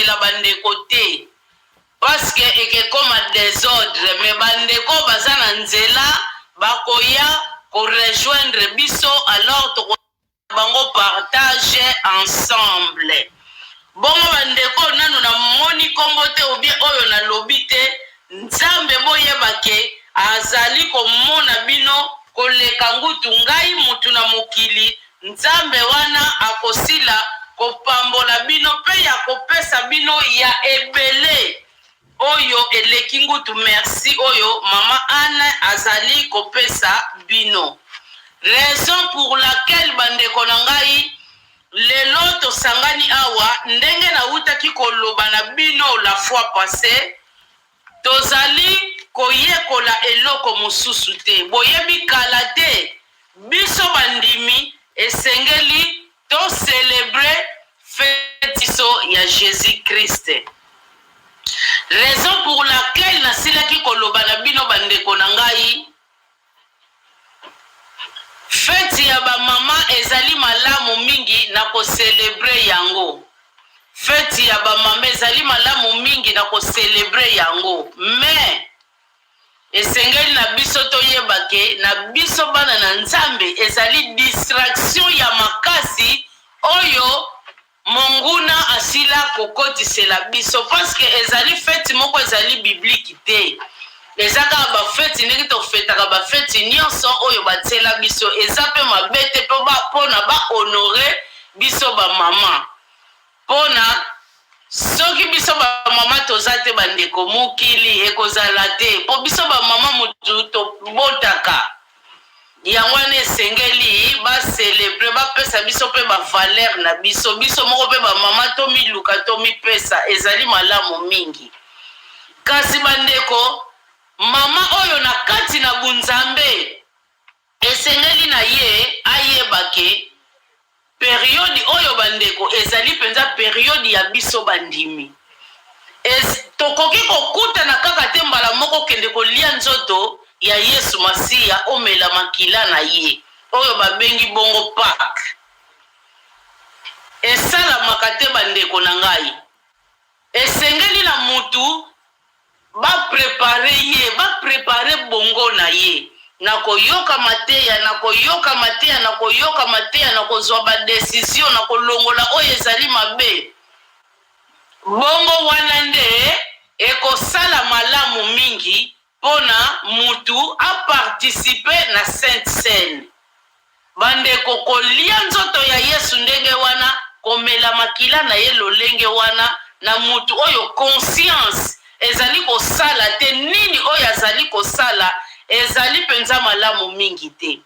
kozela bandeko te parce que ekekoma désordre mais bandeko baza na nzela bakoya ko rejoindre biso alors to bango partage ensemble. Bongo bandeko nanu na moni kombo te obi oyo na lobi te nzambe boyebake azali komona bino koleka ngutu ngai mutu na mokili nzambe wana akosila kopambola bino pe ya kopesa bino ya ebele oyo eleki ngutu. Merci oyo mama Anne azali kopesa bino. Raison pour laquelle bandeko na ngai lelo tosangani awa ndenge na utaki koloba na bino la fois passée tozali koyekola eloko mosusu te boyebi kala te biso bandimi esengeli to célébrer fête iso ya Jésus Christ. Raison pour laquelle nasilaki koloba na bino bandeko na ngai fête ya ba mama ezali malamu mingi na ko célébrer yango. Fête ya ba mama ezali malamu mingi na ko célébrer yango mais esengeli na biso toyebake na biso bana na nzambe ezali distraction ya makasi oyo monguna asila kokotisela biso parce que ezali fête moko ezali biblique te. Ezaka ba fête ndenge to fêtaka ba fête nyonso oyo batela biso eza pe mabete po ba pona ba honorer biso ba mama. Pona soki biso ba mama tozate bandeko mokili ekozala te po biso ba mama mutu to botaka. Yangwane esengeli ba célébrer ba pesa biso pe ba valeur na biso biso moko pe ba mama to miluka to mipesa ezali malamu mingi. Kasi bandeko mama oyo na kati na bunzambe esengeli na ye ayebake periode oyo bandeko ezali penza periode ya biso bandimi. Tokoki kokuta na kaka te mbala moko kende kolia nzoto ya Yesu Masiya omela makila na ye oyo babengi bongo Pâques. Esala makate bandeko na ngai esengeli na mutu ba préparer bongo na ye na koyoka mateya na kozwa ba décision na kolongola oyo ezali mabe bongo wana nde ekosala malamu mingi pona mutu a participer na Sainte Seine. Bandeko kolia nzoto ya Yesu ndenge wana komela makila na ye lolenge wana na mutu oyo conscience ezali kosala te nini oyo azali kosala ezali penza malamu mingi te.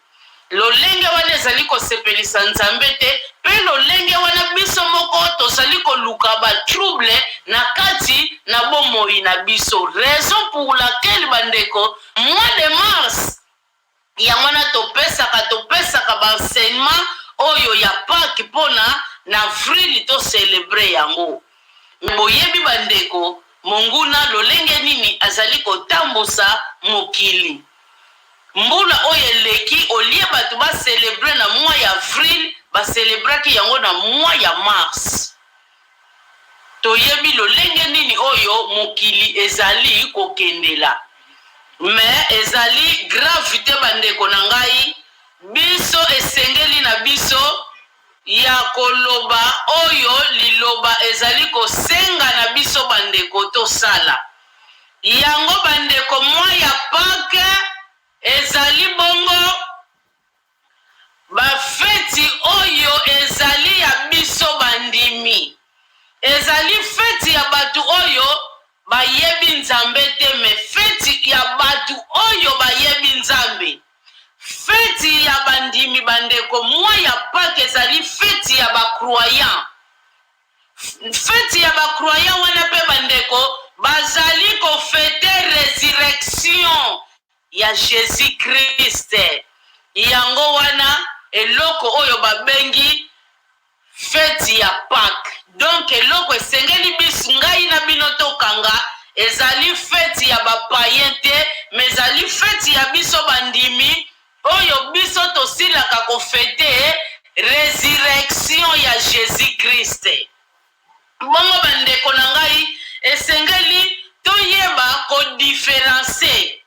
Lolenge wana ezali kosepelisa nzambe te pe lolenge wana biso moko tozali koluka ba trouble na kati na bomoi na biso. Raison pour laquelle bandeko mois de mars ya wana topesaka ba enseignement oyo ya Pâques pona na avril to célébrer yango. Boyebi bandeko monguna lolenge nini azali kotambusa mokili. Mbula oye leki olie batu ba célébrer na mois ya avril ba célébrer ki yango na mois ya mars. Toyebi lolenge nini oyo mokili ezali kokendela. Mais ezali gravité bandeko na ngai biso esengeli na biso ya koloba oyo liloba ezali kosenga na biso bandeko tosala. Yango bandeko mois ya Pâques ezali bongo ba feti oyo ezali ya biso bandimi. Ezali feti ya batu oyo bayebi nzambe te me feti ya batu oyo bayebi nzambe. Feti ya bandimi bandeko mois ya Pâques ezali feti ya ba croyant. Feti ya ba croyant wana pe bandeko bazali ko fete résurrection ya Jésus Christ. Yango wana eloko oyo babengi feti ya Pâques. Donc eloko esengeli biso ngai na bino tokanga ezali feti ya ba païen te mais ezali feti ya biso bandimi oyo biso tosilaka ko fete résurrection ya Jésus Christ. Bongo bandeko na esengeli toyeba kodifferencie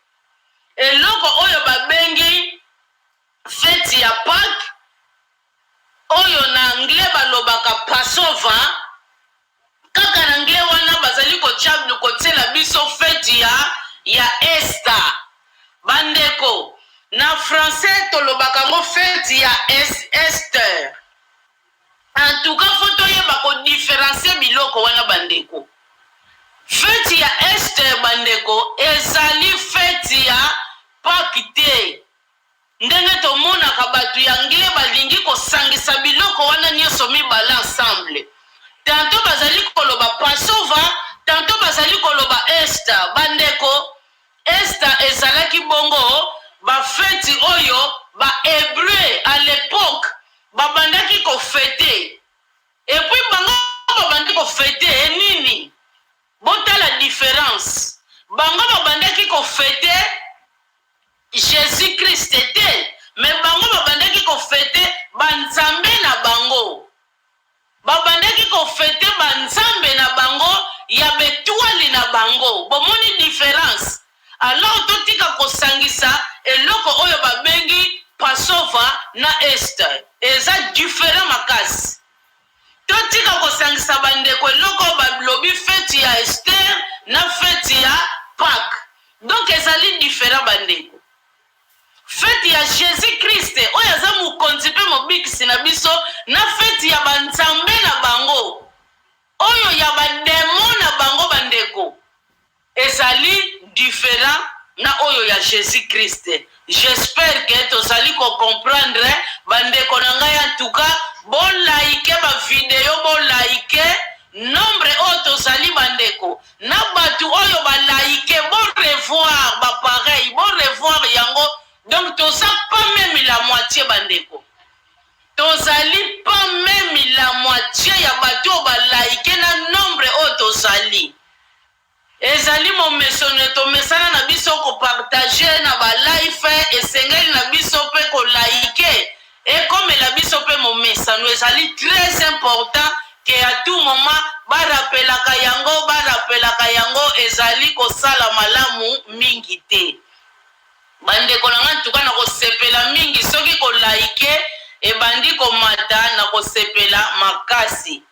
eloko oyo babengi fete ya Pâques oyo na anglais balobaka Passover kaka na anglais wana bazali kotiela biso fete ya Easter bandeko na français tolobaka ngo fete ya Esther. En tout cas faut toyeba kodifferencie biloko wana bandeko. Fete ya Esther bandeko ezali fete ya Pâques te. Ndenge tomonaka bato ya anglais balingi kosangisa biloko wana nyonso mibale ensemble. Tantôt bazali koloba Passover, tantôt bazali koloba Esther bandeko. Esther ezalaki bongo ba fete oyo ba hébreu à l'époque babandaki ko fêter. Et puis bango babandaki ko fêter nini? Bota la différence. Bango babandaki ko fêter Jésus Christ était, mais bango babandaki ko fêter banzambe na bango. Babandaki ko fêter banzambe na bango ya betwali na bango. Bomoni différence. Alors totika kosangisa eloko oyo babengi Passover na Esther. Eza différent makasi. Totika kosangisa bandeko eloko balobi fete ya Esther na fete ya Pâques. Donc ezali différent bandeko. Fete ya Jésus Christ oyo aza mokonzi mpe mobikisi na biso na fete ya banzambe na bango oyo ya bademo na bango bandeko ezali différent na oyo ya Jésus Christ. J'espère que tozali ko comprendre bandeko na ngai. En tout cas bon like ba video bon like nombre oyo tozali bandeko na batu oyo ba like bon revoir ba pareil bon revoir yango. Donc toza pas même la moitié bandeko. Tozali pas même la moitié ya batu ba like na nombre oyo tozali. Ezali mo mesone to mesana na biso ko partager na ba live esengeli na biso pe ko like et comme la biso pe mo mesano ezali très important que à tout moment ba rappelaka yango ezali ko sala malamu mingi te. Bande ko na ntuka na ko sepela mingi soki ko like e bandi ko mata na ko sepela makasi.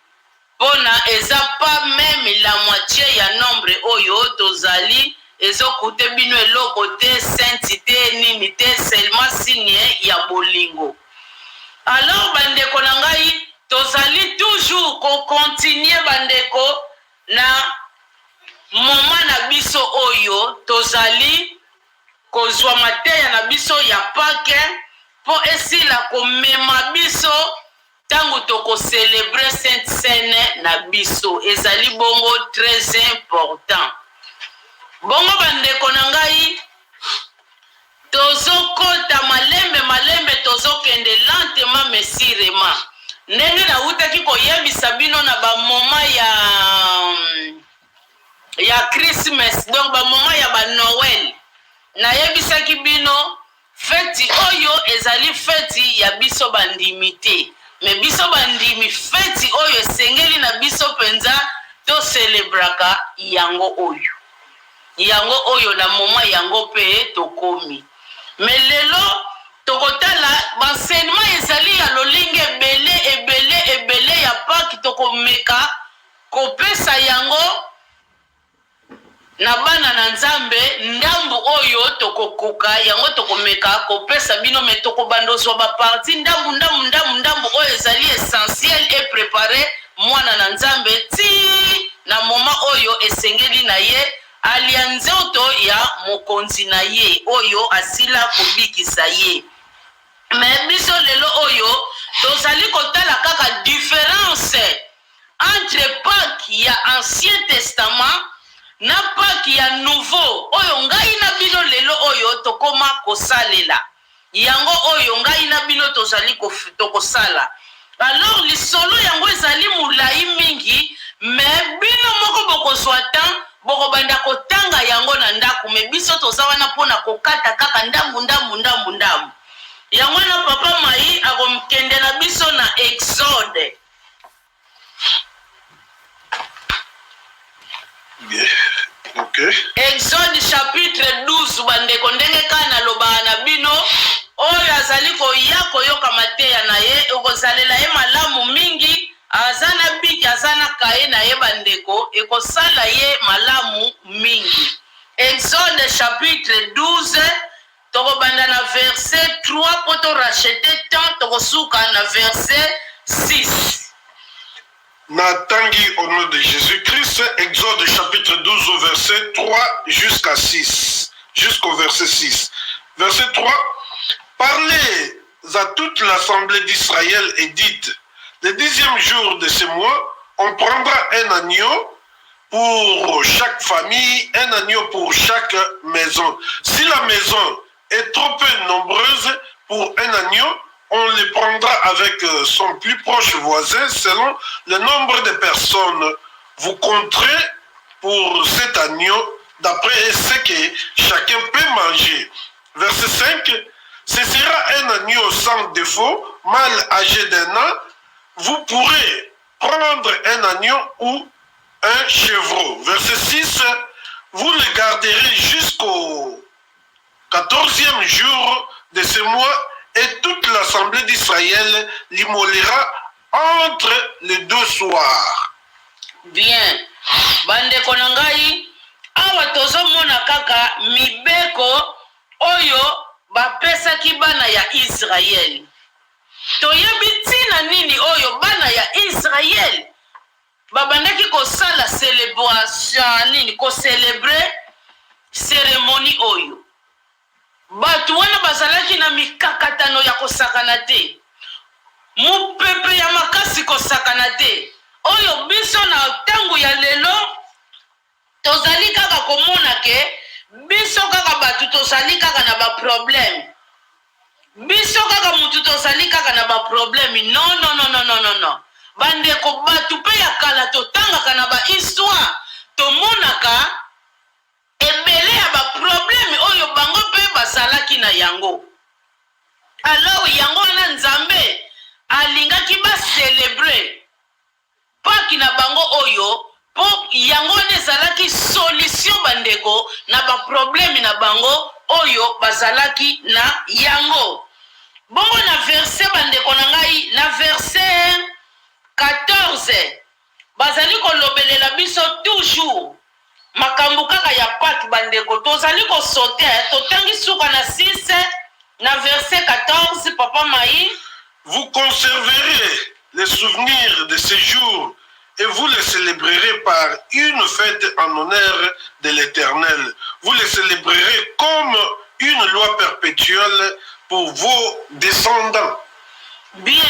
Bona eza pas même la moitié ya nombre oyo tozali ezokute bino eloko te sainteté nini te seulement signe ya bolingo. Alors bandeko na ngai tozali toujours ko continuer bandeko na moment na biso oyo tozali kozwa mateya na biso ya Pâques po esila komema biso tango toko célébrer Sainte Seine na biso ezali bongo très important. Bongo bandeko na ngai tozokota malembe tozokende lentement mais sûrement. Ndenge na utaki koyebisa bino na ba moment ya Christmas donc ba moment ya ba Noël. Na yebisaki bino feti oyo ezali feti ya biso bandimité. Mais biso bandimi feti oyo esengeli na biso penza to celebraka yango oyo na moma yango pe tokomi. Mais lelo tokotala banseignement ezali ya lolinge ebele ya Pâques tokomeka kopesa yango na bana na Nzambe ndambu oyo tokokoka yango tokomeka kopesa bino me tokobandozwa ba parti ndambu oyo ezali essentiel et préparer mwana na Nzambe ti na moma oyo esengeli na ye alia nzoto ya mokonzi na ye oyo asila kobikisa ye. Mais biso lelo oyo tozali kotala kaka différence entre Pâques ya Ancien Testament na Pâques ya Nouveau oyo ngai na bino lelo oyo tokoma kosalela yango oyo ngai na bino tozali tokosala. Alors lisolo yango ezali mulai mingi mais bino moko bokozwa temps bokobanda kotanga yango na ndako me biso tozawana pona kokata kaka ndambu yango na papa mai akomkende na biso na Exode. Bien. Ok. Exode chapitre 12 bandeko ndenge kana loba na bino oyo azali koya koyoka mateya na ye okosalela ye malamu mingi azana biki azana kaye na ye bandeko ekosala ye malamu mingi. Exode chapitre 12 tokobanda na verset 3 po to rachete temps tokosuka na verset 6. Natangi au nom de Jésus-Christ, Exode chapitre 12 au verset 3 jusqu'à 6, jusqu'au verset 6. Verset 3, parlez à toute l'assemblée d'Israël et dites, le 10e jour de ce mois, on prendra un agneau pour chaque famille, un agneau pour chaque maison. Si la maison est trop peu nombreuse pour un agneau, on le prendra avec son plus proche voisin selon le nombre de personnes. Vous compterez pour cet agneau d'après ce que chacun peut manger. Verset 5. Ce sera un agneau sans défaut, mâle âgé d'1 an. Vous pourrez prendre un agneau ou un chevreau. Verset 6. Vous le garderez jusqu'au 14e jour de ce mois et toute l'assemblée d'Israël l'immolera entre les deux soirs. Bien. Bandeko na ngai awa tozomona kaka mibeko oyo bapesaki bana ya Israel. Toyebi tina nini oyo bana ya Israel babandaki kosala celebration nini ko célébrer cérémonie oyo. Batu wana bazalaki na mikakatano ya kosakana te. Mupepe ya makasi kosakana te. Oyo biso na tangu ya lelo tozali kaka komona ke biso kaka batu tozali kaka na ba problème. Biso kaka mutu tozali kaka na ba problème. Non. Bandeko batu pe ya kala totangaka na ba histoire tomonaka ebele ya ba problème oyo bango pe basalaki na yango. Alors yango wana Nzambe alingaki ba célébrer paki na bango oyo po yango nezalaki solution bandeko na ba problème na bango oyo bazalaki na yango. Bongo na verset bandeko na ngai na verset 14 bazali kolobelela biso toujours makambo kaka ya paki bandeko tozali ko sauter totangi suka na 6 na verset 14 papa Maï. Vous conserverez les souvenirs de ces jours et vous les célébrerez par une fête en honneur de l'Éternel. Vous les célébrerez comme une loi perpétuelle pour vos descendants. Bien.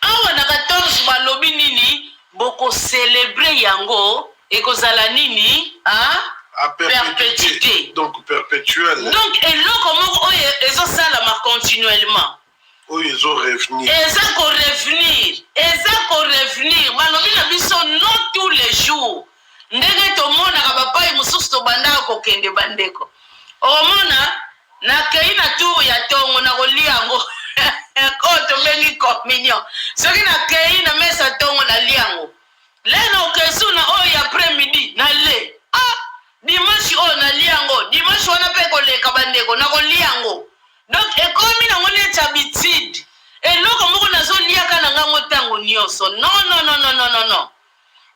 Awa na 14 balobi nini boko célébrer yango ekozala nini à perpétuité. Donc perpétuel. Donc eloko moko oyo ezosalama continuellement. Oyo ezo revenir. Eza ko revenir. Balobi na biso non tous les jours. Ndenge tomonaka bapai mosusu tobandaka kokende bandeko. Omona na kei na tour ya tongo na kolia yango. Koto bengi communion. Soki na kei na mesa tongo na liango. Lena okesu na oyo après-midi na le. Dimanche o na liango. Dimanche wana pe koleka bandeko na koliango. Donc ekomi na ngone habitude. Eloko moko nazo liaka na ngango tango nyonso. Non.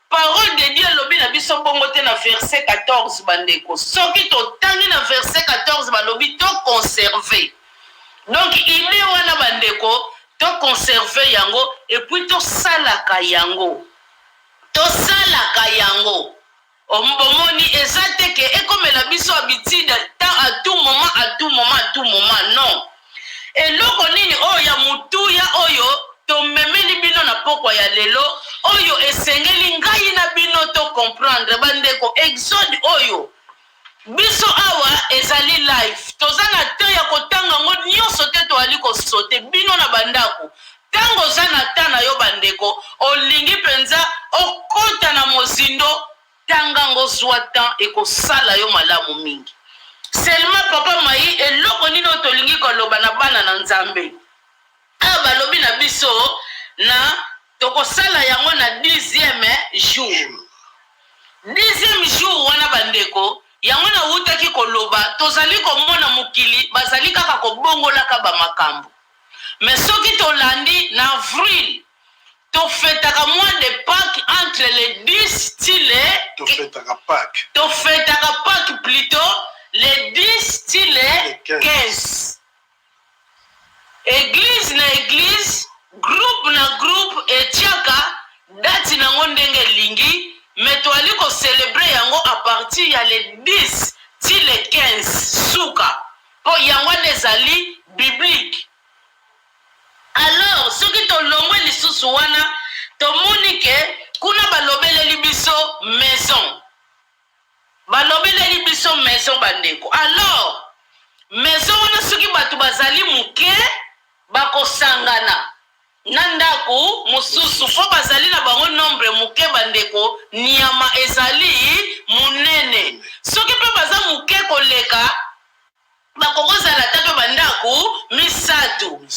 Parole de Dieu lobi na biso bongo te na verset 14 bandeko. Soki to tangi na verset 14 balobi to conserver. Donc idée wana bandeko to conserver yango et puis to salaka yango. Ombomoni ezate ke ekomela biso habitude à tout moment non. Eloko nini oya mutuya oyo to memeli bino na pokwa ya lelo oyo esengeli ngai na bino to comprendre bandeko Exode oyo biso awa ezali live tozana te ya kotanga ngo nyonso te to ali ko sote bino na bandako tango zana tana yo bandeko olingi penza okota na mozindo tanga ngo zwata ekosala yo malamu mingi. Seulement papa Maï eloko nino tolingi koloba na bana na Nzambe balobi na biso na tokosala yango na 10e jour. deuxième jour wana bandeko yango na utaki koloba tozali komona mokili bazali kaka kobongolaka bamakambo mais soki tolandi na avril tofetaka mois de Pâques entre les 10 style tofetaka Pâques plutôt les 10 style 15 église na église groupe na groupe etiaka dati nango ndenge lingi mais toali ko célébrer yango à partir ya les 10 ti les 15 suka po yango ezali biblique. Alors soki tolongwe lisusu wana tomoni ke kuna balobeleli biso maison bandeko. Alors maison wana soki bato bazali muke bakosangana na ndako mosusu po bazali na bango nombre muke bandeko nyama ezali munene soki pe baza muke koleka bakokozala ta pe bandako misatu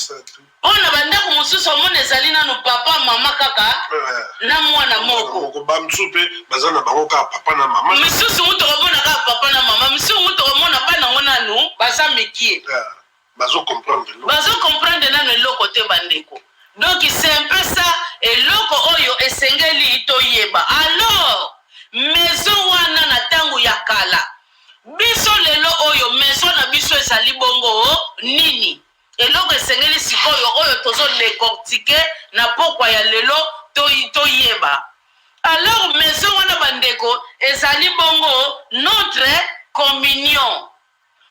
ona bandako mosusu omona ezali nano papa mama kaka na mwana moko bamsupe baza na bango kaka papa na mama misusu mutu omona kaka papa na mama misusu mutu omona bana ngo nanu baza mikie bazo comprendre nano eloko te bandeko. Donc c'est un peu ça eloko oyo esengeli toyeba. Alors maison wana na tangu ya kala biso lelo oyo maison na biso ezali bongo nini eloko esengeli sikoyo oyo tozo décortiquer na pokwa ya lelo toyeba. Alors maison wana bandeko ezali bongo notre communion,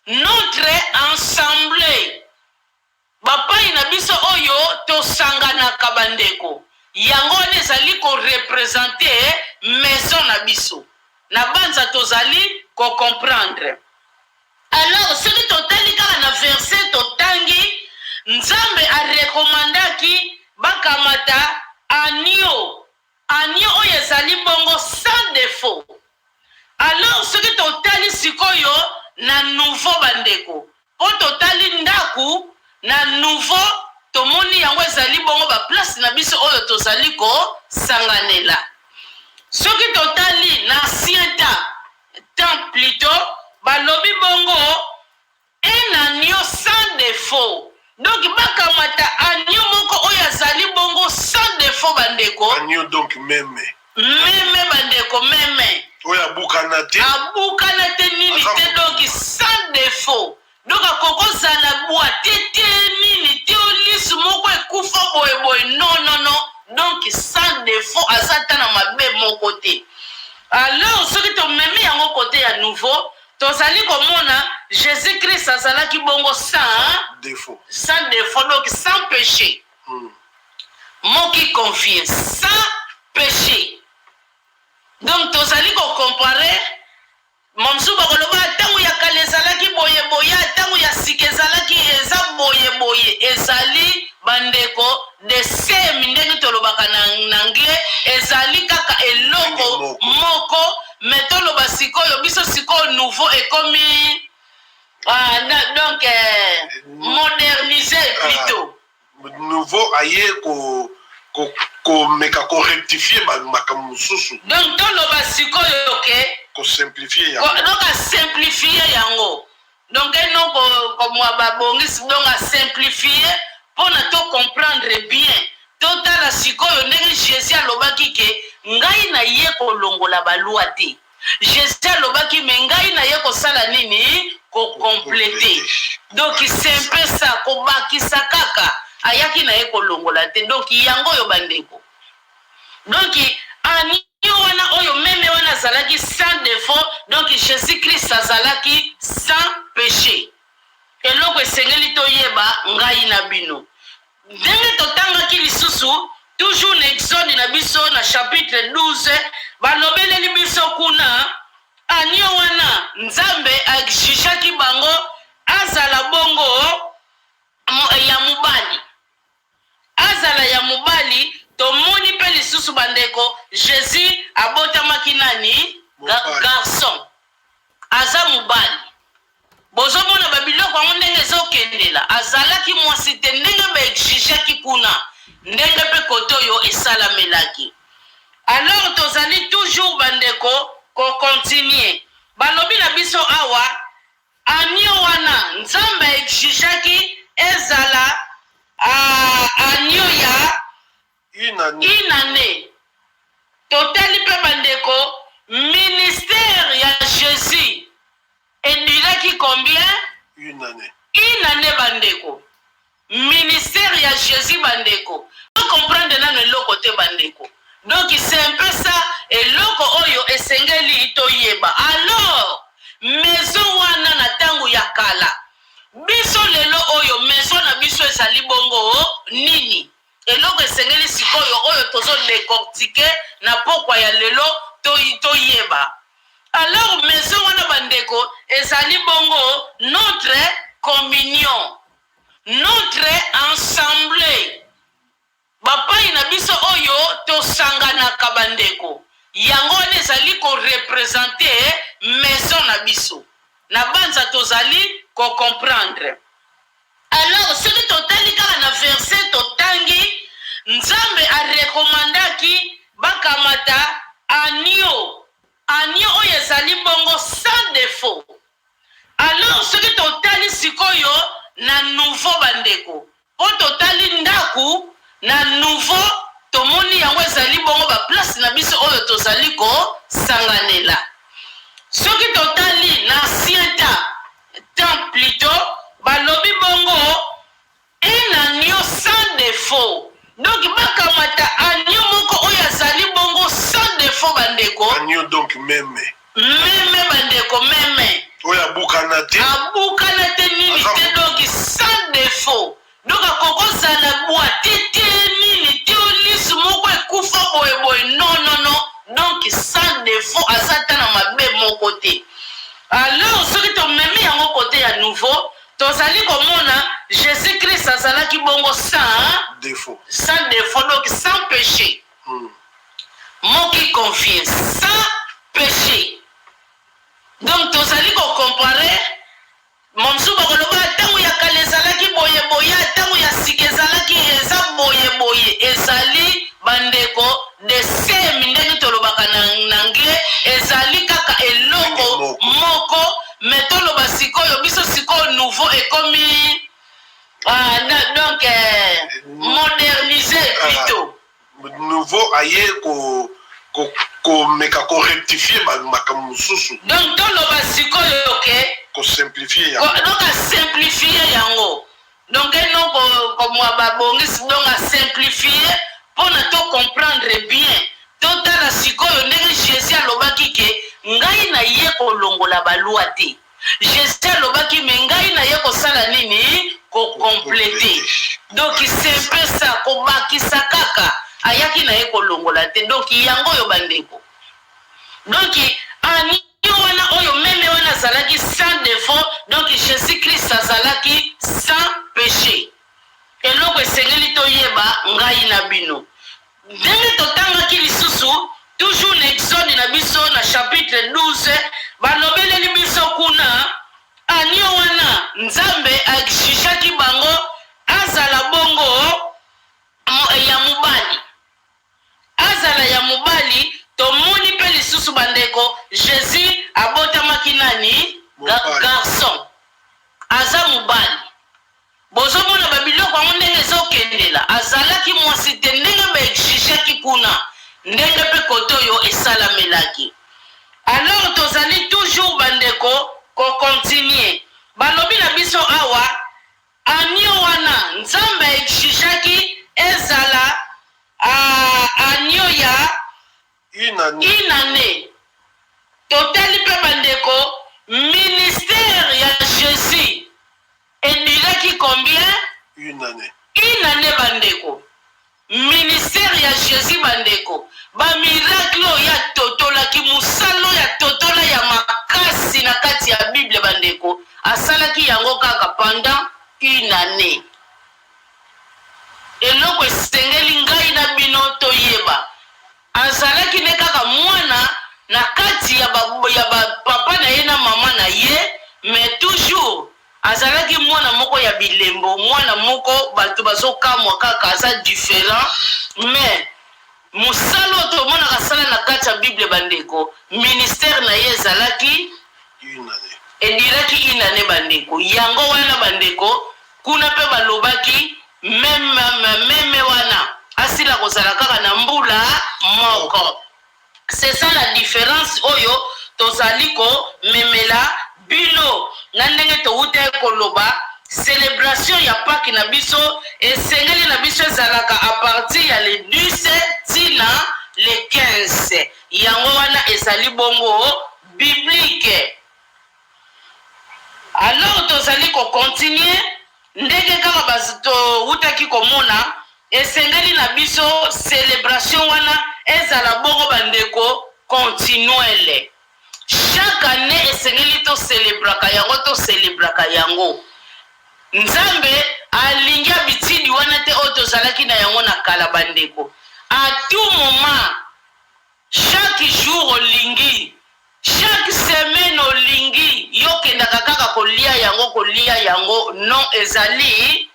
notre assemblée bapai na biso oyo tosanganaka bandeko yango wana ezali korepresente maison na biso na banza tozali kocomprendre. Alors soki totali kaka na verset totangi nzambe arekomandaki bakamata agneau oyo ezali bongo sans défaut. Alors soki totali sikoyo na nouveau bandeko po totali ndaku na nouveau tomoni yango ezali bongo ba place na biso oyo tozali ko sanganela. Soki totali na ancien temps plutôt balobi bongo un agneau sans défaut. Donc bakamata agneau moko oyo ezali bongo sans défaut bandeko. Agneau donc meme bandeko meme. Oyo abukana te nini te donc sans défaut. Donc akokozala boite te nini te olisu moko ekufa boye non donc sans défaut azata na mabe moko te. Alors soki tomemi yango kote ya nouveau tozali komona Jésus-Christ azalaki bongo sans défaut donc sans péché. Moki confie sans péché. Donc tozali ko comparer mamsu bakoloba tangu ya kale ezalaki boye tangu ya sika ezalaki eza boye ezali bandeko de same ndenge tolobaka na anglais ezali kaka eloko moko metoloba sikoyo biso sikoyo nouveau ekomi donc modernisé plutôt nouveau aye ko meka ko rectifier makambo mosusu. Donc toloba sikoyo ke ko simplifier yango. Donc a simplifier yango. Donc non comme babongisi donc a simplifier pour na to comprendre bien. Totala sikoyo ndenge Jésus alobaki ke ngai na ye ko longola balua te. Jésus alobaki me ngai na ye ko sala nini ko compléter. Donc c'est un peu ça ko bakisa kaka ayaki na ye ko longola te. Donc yango yo bandeko. Donc ani wana oyo meme wana zalaki sans défaut donc Jésus-Christ azalaki sans péché. Eloko esengeli toyeba ngai na bino. Ndenge totangaki lisusu toujours na Exode na biso na chapitre 12 balobeleli biso kuna anio wana nzambe akishishaki bango azala bongo ya mubali. Azala ya mubali tomoni pe lisusu bandeko Jésus abotamaki nani garçon aza mubali bozomona babiloko yango ndenge ezokendela azalaki mwasi te ndenge baexigeki kuna ndenge pe kote oyo esalamelaki. Alors tozali toujours bandeko continue balobi na biso awa agneau wana nzambe exigaki ezala agneau ya une année totali mpe bandeko ministère ya Jésus eduraki combien? Une année. Une année bandeko. Ministère ya Jésus bandeko. Vous comprenez nano eloko te bandeko. Donc c'est un peu ça eloko oyo esengeli toyeba. Alors maison wana na tangu ya kala. Biso lelo oyo maison na biso ezali bongo nini? Eloko esengeli sikoyo oyo tozo décortiquer na pokwa ya lelo toyeba. Alors maison wana bandeko ezali bongo notre communion, notre assemblée. Bapai na biso oyo tosanganaka bandeko. Yango wana ezali ko représenter maison na biso. Na banza tozali ko comprendre. Alors ce que totali kaka na verset totangi Nzambe a recommandaki bakamata agneau. Agneau oyo ezali bongo sans défaut. Alors ce que totali sikoyo na nouveau bandeko. Po totali ndaku na nouveau tomoni yango ezali bongo ba place na biso oyo tozali ko sanganela. Ce que totali na ancien temps plutôt balobi bongo un agneau sans défaut. Donc bakamata agneau moko oyo ezali bongo sans défaut bandeko. Agneau donc même bandeko même. Oya bukanate. Abukanate nini te donc sans défaut. Donc akoko zala boite nini te olis moko ekufa boye non. Donc sans défaut azata na mabe moko te. Alors ce qui to memi yango côté ya nouveau tozali komona Jésus-Christ azalaki bongo sans défaut. Sans défaut donc sans péché. Moki confie sans péché. Donc tozali ko comparer momsuba koloba tangu ya kale zalaki boye tangu ya sike zalaki eza boye ezali bandeko de same ndenge tolobaka na ngle ezali kaka eloko moko metoloba sikoyo biso sikoyo nouveau ekomi donc modernisé plutôt. Nouveau aye ko meka ko rectifier makambo mususu. Donc toloba sikoyo ke ko simplifier yango. Donc a simplifier yango. Donc non comme babongisi donc a simplifier pour na to comprendre bien. Totala sikoyo ndenge Jésus alobaki ke ngai na ye ko longola balua te. Jésus alobaki me ngai na ye ko sala nini ko compléter. Donc c'est un peu ça ko bakisa kaka ayaki na ye ko longola te. Donc yango yo bandeko. Donc ani wana oyo meme wana zalaki sans défaut. Donc Jésus-Christ azalaki sans péché. Eloko esengeli toyeba ngai na bino. Ndenge totangaki lisusu toujours na Exode na biso na chapitre 12 balobeleli biso kuna agneau wana Nzambe akishishaki bango azala bongo ya mubali. Azala ya mubali tomoni pe lisusu bandeko Jésus abotamaki nani garçon aza mubali. Bozomona babiloko yango ndenge ezokendela azalaki mwasi te ndenge baexigeki kuna ndenge pe koto oyo esalamelaki. Alors tozali toujours bandeko ko continue balobi na biso awa agneau wana Nzambe exigaki ezala agneau ya une année. Totali pe bandeko ministère ya Jésus eduraki combien? Une année. Une année bandeko. Ministère ya Jésus bandeko. Ba miracle ya totola ki musalo ya totola ya makasi na kati ya Bible bandeko. Asalaki yango kaka pendant une année. Eloko esengeli ngai na bino toyeba. Azalaki ne kaka mwana na kati ya papa na ye na mama na ye, mais toujours azalaki mwana moko ya bilembo, mwana moko bato bazokamwa kaka aza différent, mais musalo tomona kasala na kati ya Bible bandeko ministère na ye ezalaki ediraki inane bandeko yango wana bandeko kuna pe balobaki meme wana asila kozala kaka na mbula moko. C'est ça la différence oyo tozali ko memela bino na ndenge touta koloba célébration ya Pâques na biso esengeli na biso ezalaka à partir ya le 17 tina le 15 yango wana ezali bongo biblique. Alors tozali ko continuer ndenge kaka bazito utaki komona esengeli na biso célébration wana ezala bongo bandeko continuelle. Chaque année esengeli to célébraka yango Nzambe alingia bitidi wana te oto zalaki na yango na kala bandeko. À tout moment, chaque jour olingi, chaque semaine olingi, yokendaka kaka kolia yango non ezali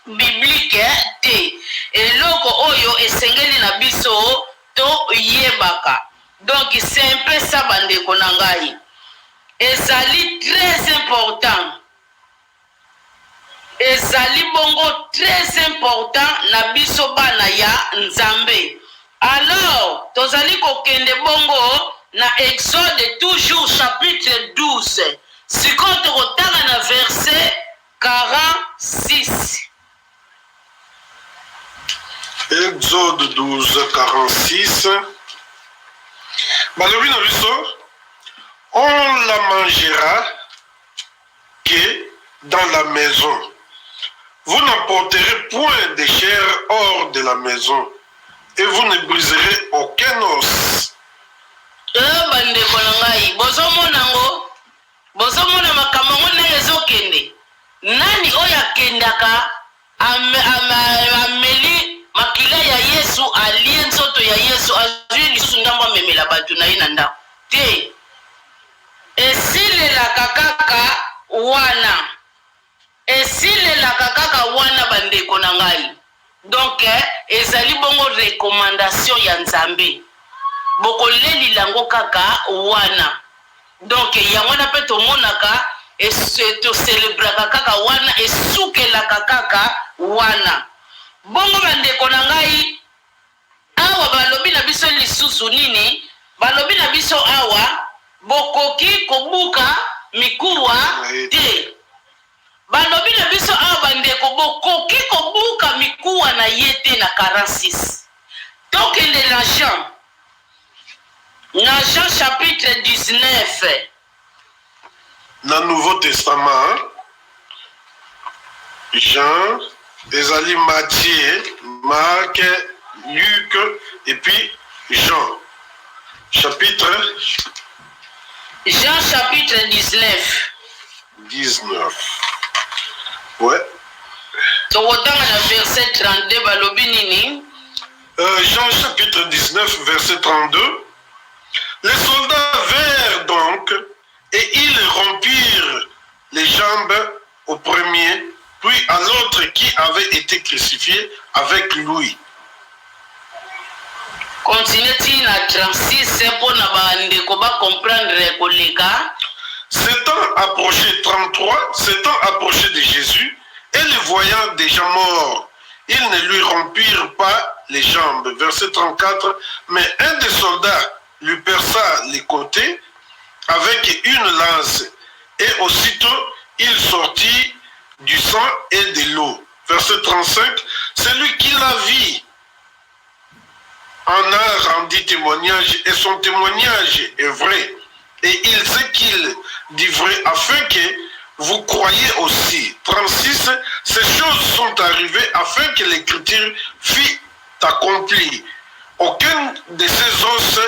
biblique te. Eloko oyo esengeli na biso to yebaka. Donc c'est un peu ça bandeko na ngai. Ezali très important. Ezali bongo très important na biso bana ya Nzambe. Alors, tozali kokende bongo na Exode toujours chapitre 12. Sikoyo tokotanga na verset 46. Exode 12, 46. Balobi na biso, on la mangera que dans la maison. Vous n'emporterez point de chair hors de la maison, et vous ne briserez aucun os. Bandeko na ngai, bozomona makambo ngone ezokende. Nani oyo akendaka ameli makila ya Yesu alie nzoto ya Yesu azwi lisusu ndambo amemela bato na ye na ndako te. Esilelaka kaka wana. Esilelaka kaka wana bandeko na ngai. Donc ezali bongo recommandation ya Nzambe. Bokoleli lango kaka wana. Donc yango na pe tomonaka to célébraka kaka wana esukelaka kaka wana. Bongo bandeko na ngai awa balobi na biso lisusu nini? Balobi na biso awa bokoki kobuka mikuwa te. Balobi na biso awa bandeko bokoki kobuka mikuwa na yete na 46. Tokende na Jean chapitre 19. Dans le Nouveau Testament, Jean, ezali Matthieu, Marc, Luc et puis Jean. Jean chapitre 19. 19. Ouais. Verset 32, balobi nini? Jean chapitre 19, verset 32. Les soldats vinrent donc et ils rompirent les jambes au premier, puis à l'autre qui avait été crucifié avec lui. Continuez-il na 36 pour na bandeko ba comprendre koleka. S'étant approché 33, s'étant approché de Jésus et le voyant déjà mort, ils ne lui rompirent pas les jambes. Verset 34, mais un des soldats lui perça les côtés avec une lance et aussitôt il sortit du sang et de l'eau. Verset 35, celui qui la vit en a rendu témoignage et son témoignage est vrai. Et il sait qu'il dit vrai afin que vous croyez aussi. 36, ces choses sont arrivées afin que l'écriture fût accomplie. Aucun de ces os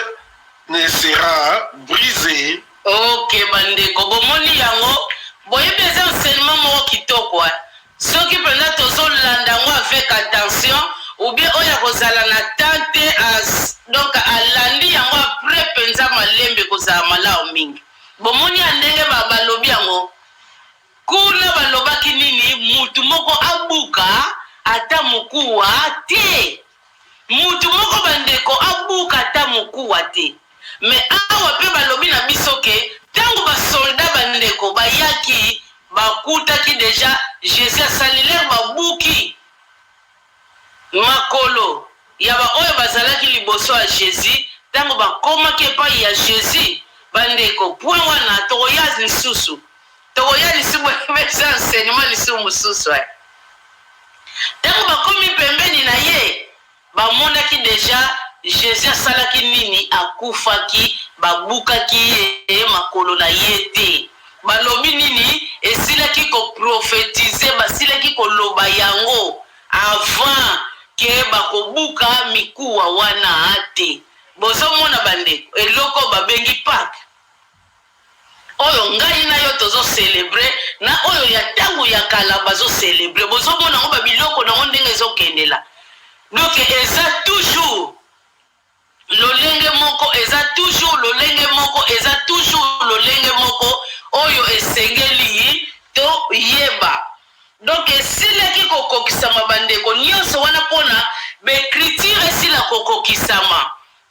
ne sera brisé. Ok, bandeko, bomoni yango, boyebi eza enseignement moko kitoko. Soki penda tozolanda yango avec attention, ou bien oya kozala na tante donc alandi yango après penza malembe kozala malao mingi. Bomoni andenge balobi yango. Kuna balobaki nini mutu moko abuka ata mukuwa te. mutu moko bandeko abuka ta mokuwa te. Me awa pe balobi na biso ke tango basolda bandeko bayaki bakutaki deja Jésus asaliler babuki makolo ya ba oyo bazalaki liboso ya Jésus. Tango bakomaki epai ya Jésus bandeko point wana tokoya lisusu tokoya lisusu beza enseignement lisusu mosusu. Tango bakomi pembeni na ye bamonaki deja Jésus asalaki nini, akufaki babukaki ye makolo na ye te. Balobi nini esilaki ko prophétiser, basilaki ko loba yango avant ke bakobuka mikuwa wana ate. Bozo mona bandeko eloko babengi Pâques oyo ngai na yo tozo célébrer na oyo ya tango ya kala bazo célébrer. Bozo mona ngo babiloko na ndenge ezokendela. Donc eza toujours lolenge moko, eza toujours lolenge moko, eza toujours lolenge moko oyo esengeli to yeba. Donc esilaki kokokisama bandeko nyonso wana pona becriture esila kokokisama.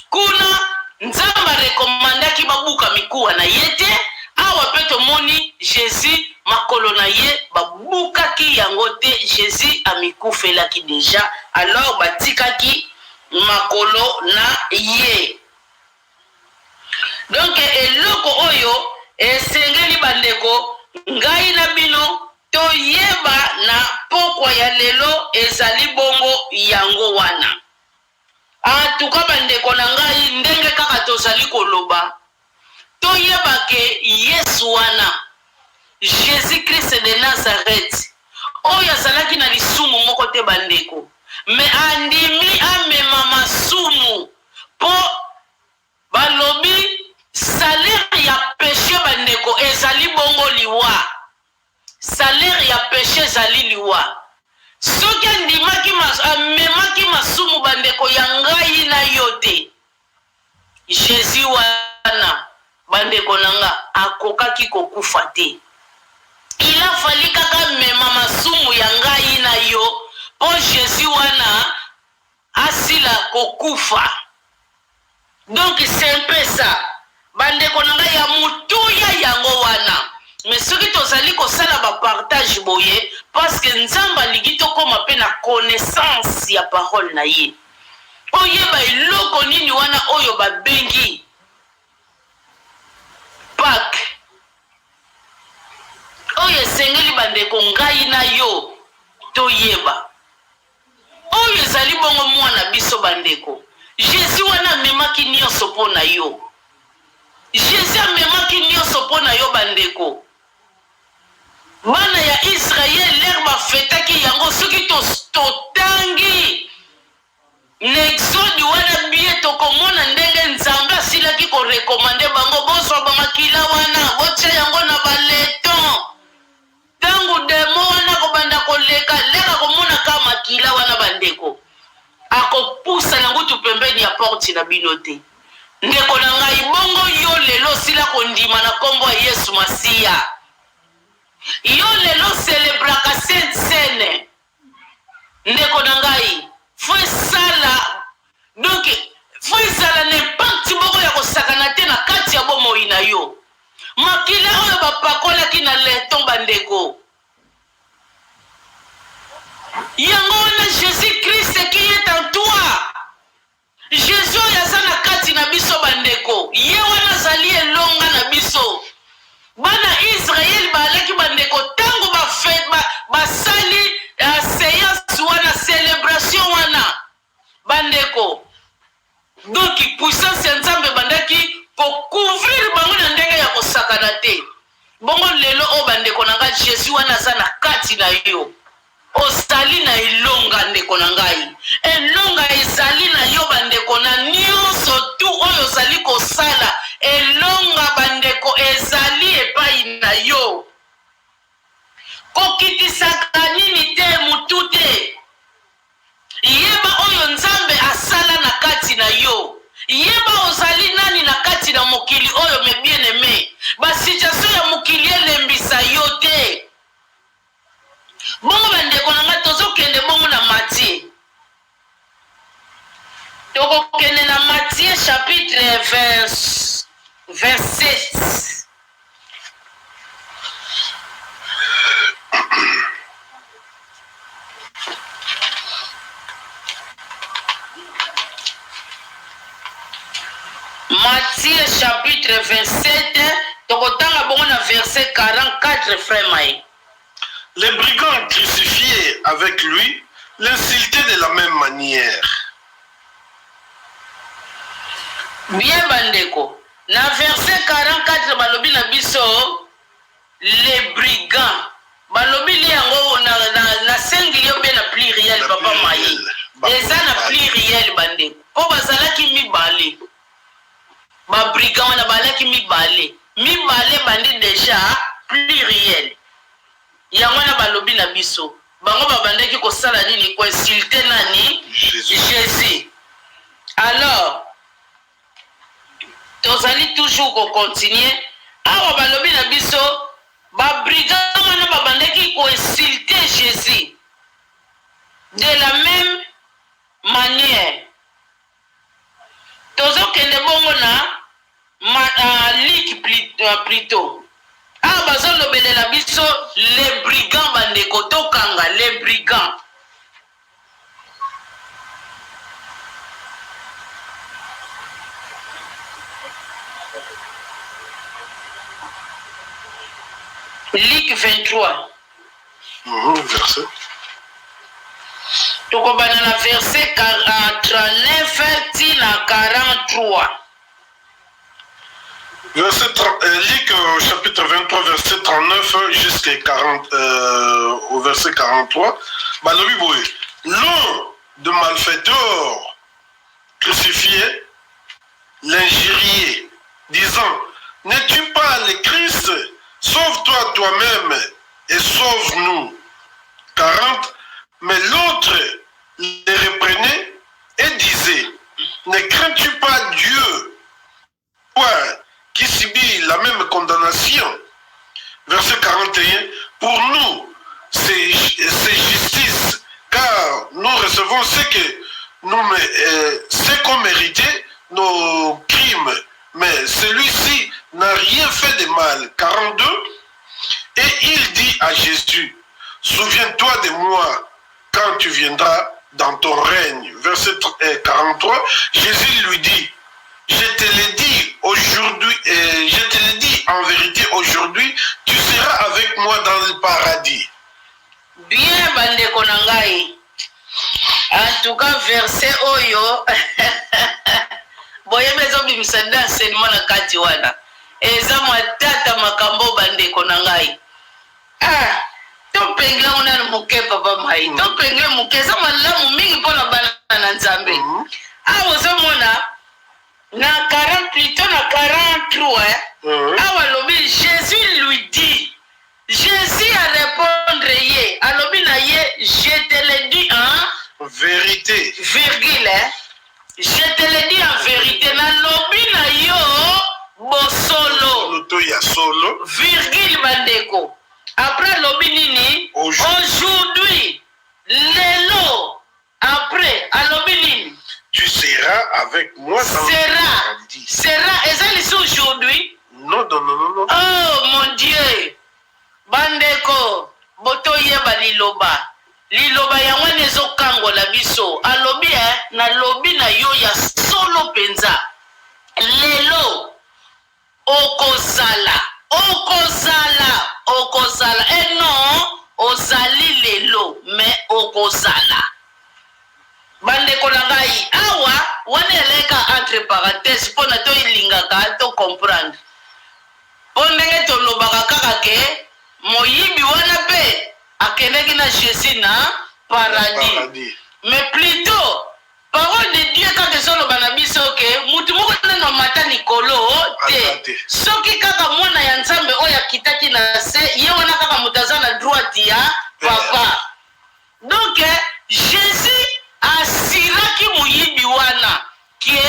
Kuna nzamba rekomandaki babuka mikuwa na yete. Awa pe tomoni Jésus makolo na ye babukaki yango te. Jésus amikufelaki deja, alors batikaki makolo na ye. Donc eloko oyo esengeli bandeko ngai na bino toyeba na pokwa ya lelo ezali bongo yango wana. Atuka bandeko na ngai ndenge kaka tozali koloba toyeba ke Yesu wana Jésus Christ de Nazareth oyo azalaki na lisumu moko te bandeko, me andimi amema masumu po balobi salaire ya péché bandeko ezali bongo liwa. Salaire ya péché ezali liwa. Soki andimaki amemaki masumu bandeko ya ngai na yo te, Jésus wana bandeko nanga akokaki kokufa te. Il a fallu kaka mema masumu ya ngai na yo po Jésus wana asila kokufa. Donc c'est un peu ça bandeko nanga ya mutuya yango wana. Mais ce qui tozali kosala ba partage boye parce que nzamba ligi tokoma pe na connaissance ya parole na ye. Oyeba eloko nini wana oyo babengi Pâques. Oyo esengeli bandeko ngai na yo toyeba. Oyo ezali bongo mwana biso bandeko. Jésus wana amemaki nyonso mpo na yo. Jésus amemaki nyonso mpo na yo bandeko. Bana ya Israël l'herbe fetaki yango soki totangi n'exode wana biye tokomona ndenge nzambe asilaki ko recommander bango bozwa bamakila wana botia yango na baleton. Tangu demo wana kobanda koleka leka komona ka makila wana bandeko akopusa yango tu pembeni ya porte na bino te. Ndeko na ngai bongo yo lelo sila kondima na kombo ya Yesu Masiya. Yo lelo celebraka Sainte Seine. Ndeko na ngai foi sala. Donc foi sala n'impact boko ya kosakana te na kati ya bomoi na yo. Makila oyo bapakolaki na leton bandeko. Yango na Jésus Christ qui est en toi. Jésus yaza na kati na biso bandeko. Ye wana zali elonga na biso. Bana Israël balaki bandeko tango basali séance wana célébration wana bandeko. Donc puissance ya Nzambe bandaki ko couvrir bango na ndenge ya kosakana te. Bongo lelo o bandeko na ngai Jésus wana za na kati na yo. Osali na elonga ndeko na ngai. Elonga ezali na yo bandeko na nyonso tu oyo zali kosala. Elonga bandeko ezali epai na yo. Kokitisaka nini te mutu te. Yeba oyo Nzambe asala na kati na yo. Yeba ozali nani na kati na mokili oyo me bien aimé. Basituation ya mokili elembisa yo te. Bongo bandeko na nga tozokende bongo na Matthieu. verset. Matthieu chapitre 27, verset 44, frère Maï. Les brigands crucifiés avec lui l'insultaient de la même manière. Bien bandeko. Na verset 44 balobi na biso les brigands. Balobi li yango na singulier ou bien na pluriel papa Maï. Eza na pluriel bandeko. Po bazalaki mibale. Ba brigand na balaki mibale. Mibale bandi déjà pluriel. Yango na balobi na biso. Bango babandaki kosala nini ko insulter nani? Jésus. Alors tozali toujours ko continuer. Awa balobi na biso ba brigand wana babandaki ko insulter Jésus. De la même manière. Tozo kende bongo na lik plutôt. Ah bazo lobele la biso les brigands bandeko tokanga les brigands. Luc 23. Verset. Tukobana na verset 39 tina 43. Luc chapitre 23 verset 39 jusqu'à 40 au verset 43. Balobi boye. L'un de malfaiteurs crucifié l'injuriait, disant: n'es-tu pas le Christ? Sauve-toi toi-même et sauve-nous. 40. Mais l'autre les reprenait et disait: ne crains-tu pas Dieu, toi qui subis la même condamnation? Verset 41. Pour nous, c'est justice, car nous recevons ce qu'on méritait, nos crimes. Mais celui-ci n'a rien fait de mal. 42. Et il dit à Jésus: souviens-toi de moi quand tu viendras dans ton règne. Verset 43. Jésus lui dit: je te l'ai dit aujourd'hui, je te l'ai dit en vérité aujourd'hui, tu seras avec moi dans le paradis. Bien bandeko na ngai. En tout cas verset oyo boye bezo bimisanda enseignement na kati wana. Eza matata makambo bandeko na ngai. Ah, to pengle ona muke papa Mai. To pengle muke za malamu mingi pona bana na Nzambe. Ah, ozo mona na 40 plutôt na 43. Ah, lobi Jésus lui dit. Jésus a répondre ye. Alobi na ye, je te le dis en vérité. Virgule. Je te le dis en vérité. Na lobi na yo bosolo. Loto ya solo. Virgule bandeko. Après lobi nini? Aujourd'hui. Lelo. Après alobi nini? Tu seras avec moi dans le paradis. Sera. Est-ce aujourd'hui? Non. Oh mon Dieu. Bandeko. Boto yeba liloba. Liloba ya wane zo kango la biso. Alobi na lobi na yo ya solo penza. Lelo. Okozala. Et non. Ozali lelo. Mais okozala. Bandeko na ngai. Awa. Wane leka entre parenthèses. Pona to ilingaka to comprendre. Pondenge to lobaka kaka ke. Moyibi wana pe. Akeneki na Jésus na paradis. Mais plutôt, parole de Dieu quand ils sont le biso ke mutu moko na mata nikolo te. Soki kaka mwana ya Nzambe oya kitaki na se, ye wana kaka mutaza na droite ya papa. Donc Jésus asiraki moyibi wana ke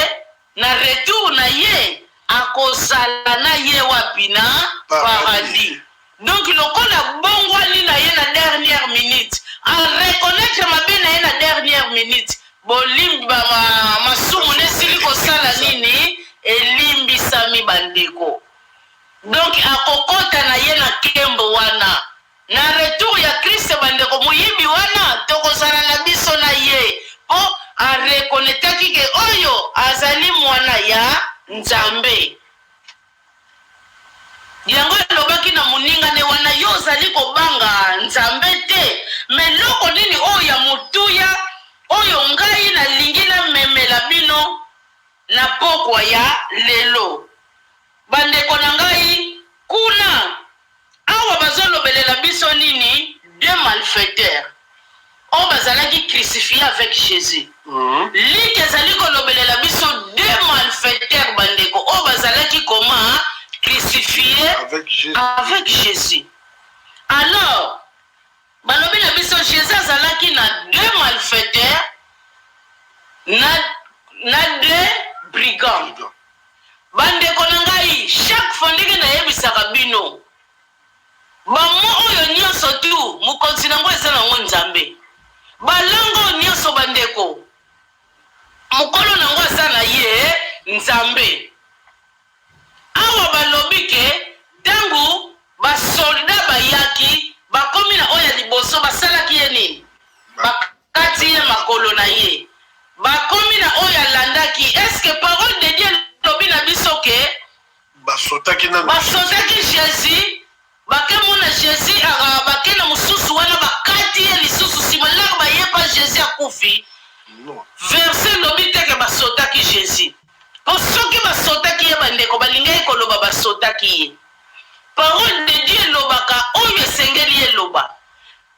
na retour na ye akosala na ye wapi na paradis. Donc le kon a bongwali na ye na dernière minute. En reconnaître ma bien na ye na dernière minute. Bolim ba masumu ne sili ko sala nini elimbisami bandeko. Donc akokota na ye na kembo wana. Na retour ya Christ bandeko muyibi wana tokozala na biso na ye. Po a reconnaître ke oyo azali mwana ya Nzambe. Yango lobaki na muninga ne wana yo zali kobanga Nzambe te. Me loko nini oyo ya mutuya oyo ngai na lingina memela bino na pokwa ya lelo. Bandeko na ngai kuna awa bazolobelela biso nini deux malfaiteurs. On bazalaki crucifié avec Jésus. Liki ezali kolobelela biso deux malfaiteurs bandeko. On bazalaki comment crucifié avec Jésus. Alors, balobi na biso Jésus azalaki na deux malfaiteurs na deux brigands. Bandeko na ngai chaque fois ndenge na yebisaka bino bamo oyo nyonso tu mukonzi nango eza nango Nzambe. Balango nyonso bandeko mukolo nango aza na ye Nzambe. Awa balobi ke tangu basolda bayaki bakomi na oya liboso basalaki ye nini? Bakati ye makolo na ye. Bakomi na oya landaki. Est-ce que parole de Dieu lobi na biso ke basotaki Jésus? Bakemona Jésus bakena mususu wana bakati ye lisusu simalaka bayepa Jésus akufi. Verset lobi teke basotaki Jésus. Soki basotaki ye bandeko balingai koloba basotaki ye. Parole de Dieu lobaka oyo esengeli ye loba.